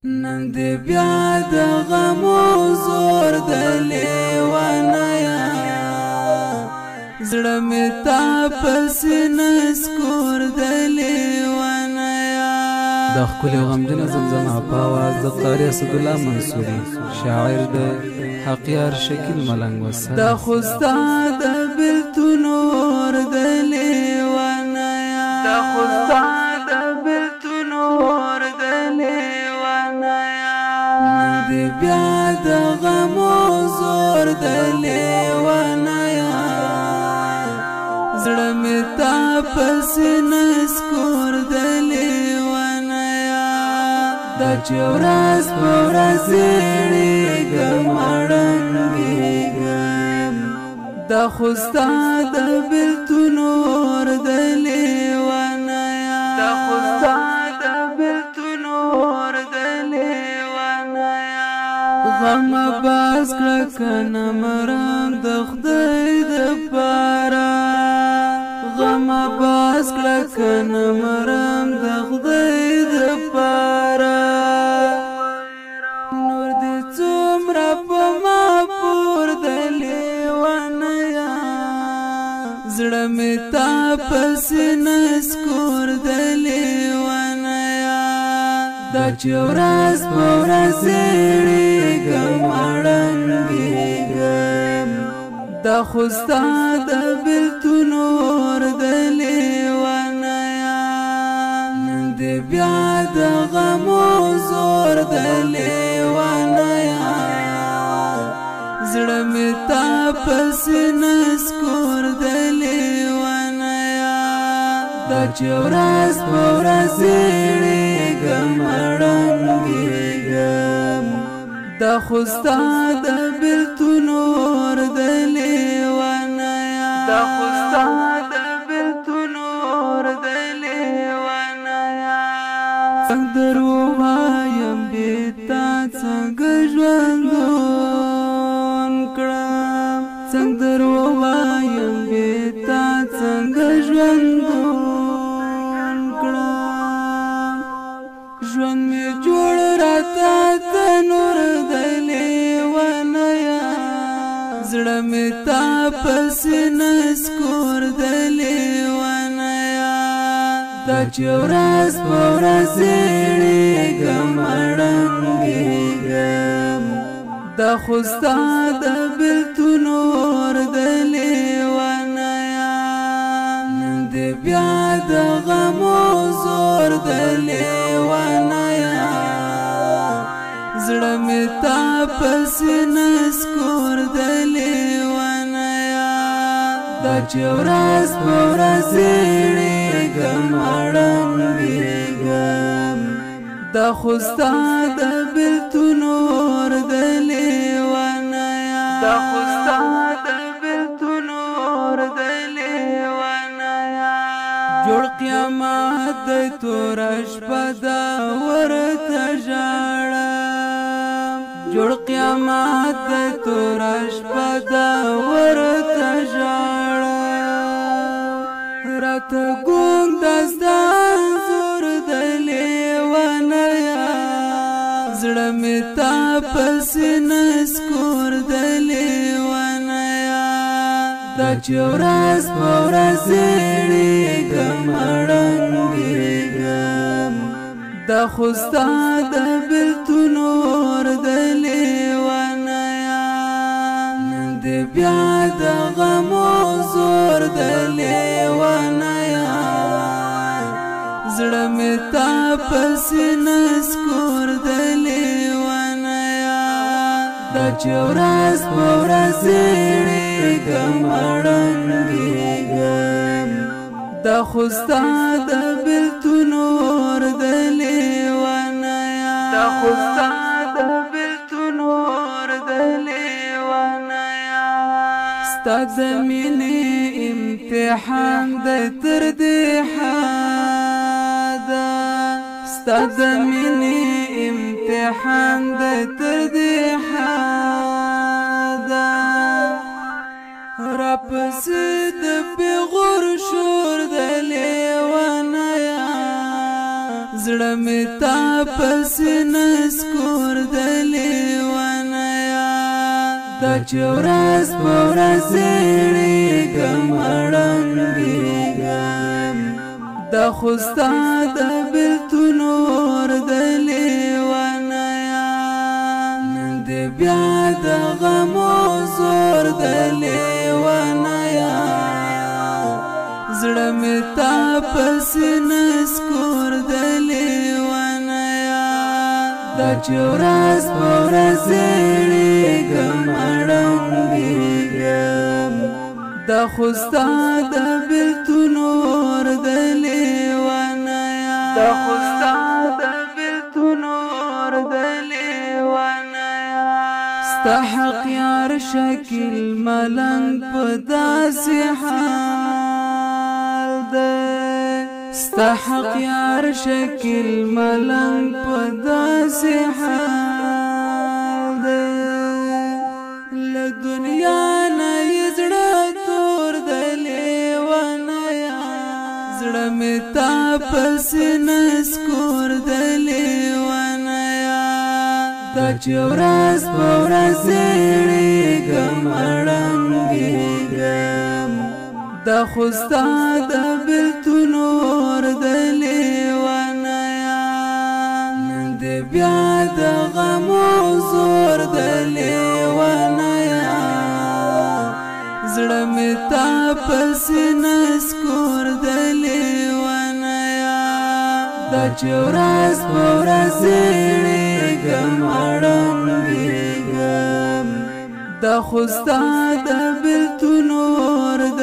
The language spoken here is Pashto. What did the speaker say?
نن دې بیا د غمو زور د لیوانیا زړه مې تا پسې نسکور د لیوانیا د ښکلي او غمجنه زمزمه په اواز د قاري اسدالله منصوري شاعر د حقیار شکیل ملنګ وسه د خوستا د بلتون اور د لیوانیا د خوستا د بلتون اور د لیوانیا دې بیا د غمو زور د لیوانیا زړه مې تا پسې نسکور د لیوانیا دا چې ورځ په ورځ زیړېږم اړنګېږم دا خوستا د بلتون اور د لیوانیا دا خوستا د بلتون اور د لیوانیا غم باز کړه کنه مرم د خدای د پاره غم باز کړه کنه مرم د خدای د پاره نور دې څومره په ما پور د لیوانیا زړه مې تا پسې نسکور د لیوانیا دا چې ورځ په ورځ زیړېږم اړنګېږم دا خوستا د بلتون اور د لیوانیا نن دې بیا د غمو زور د لیوانیا زړه مې تا پسې نسکور د لیوانیا دا چې ورځ په ورځ زیړېږم اړنګېږم دا خوستا د بلتون اور د لیوانیا دا خوستا د بلتون اور د لیوانیا څنګه درو وایم بیتا څنګه ژوندون کړم څنګه درو وایم بیتا څنګه ژوندون کړم ژوند مې جوړ راته تنور د لیوانیا زړه مې تا پسې نسکور د لیوانیا دا چې ورځ په ورځ زیړېږم اړنګېږم دا خوستا د بلتون اور د لیوانیا نن دې بیا د غمو زور د لیوانیا زړه مې تا پسې نسکور د لیوانیا دا چې ورځ په ورځ زیړېږم اړنګېږم دا خوستا د بلتون اور د لیوانیا دا خوستا د بلتون اور د لیوانیا جوړ قیامت د توره شپه دا ورته ژاړم جوړ قیامت د توره شپه دا ورته ژاړم راته ګونګ داستا انځور د لیوانیا زړه مې تا پسې نسکور د لیوانیا دا چې ورځ په ورځ زیړېږم اړنګېږم دا خوستا د بلتون اور د لیوانیا نن دې بیا د غمو زور د لیوانیا زړه مې تا پسې نسکور د لیوانیا دا چې ورځ په ورځ زیړېږم اړنګېږم دا خوستا د بلتون اور د لیوانیا دا خوستا د بلتون اور د لیوانیا ستا د مینې امتحان د تر دې حده ستا د مینې امتحان د تر دې حده راپسې د پیغور شور د لیوانیا زړه مې تا پسې نس دا چې ورځ په ورځ زړېږم ړنګېږم دا خو ستا د بېلتون اور د لیونیه نن دې بیا د غمو زور د لیونیه زړه مې تا پسې نسکور د لیونیه دا چې ورځ په ورځ زړېږم ړنګېږم دا خو ستا د بېلتون اور د لیونیه دا خو ستا د بېلتون اور د لیونیه ستا حق یار شکل ملنګ په داسې حال دی ستا حق یار شکل ملنګ په داسې حال دی له دنیا نه یې زړه تور د لیونیه زړه مې تا پسې نسکور د لیونیه دا چې ورځ په ورځ زړېږم ړنګېږم دا خو ستا د بېلتون اور د لیونیه نن دې بیا د غمو زور د لیونیه زړه مې تا پسې نسکور د لیونیه دا چې ورځ په ورځ زړېږم ړنګېږم دا خو ستا د بېلتون اور د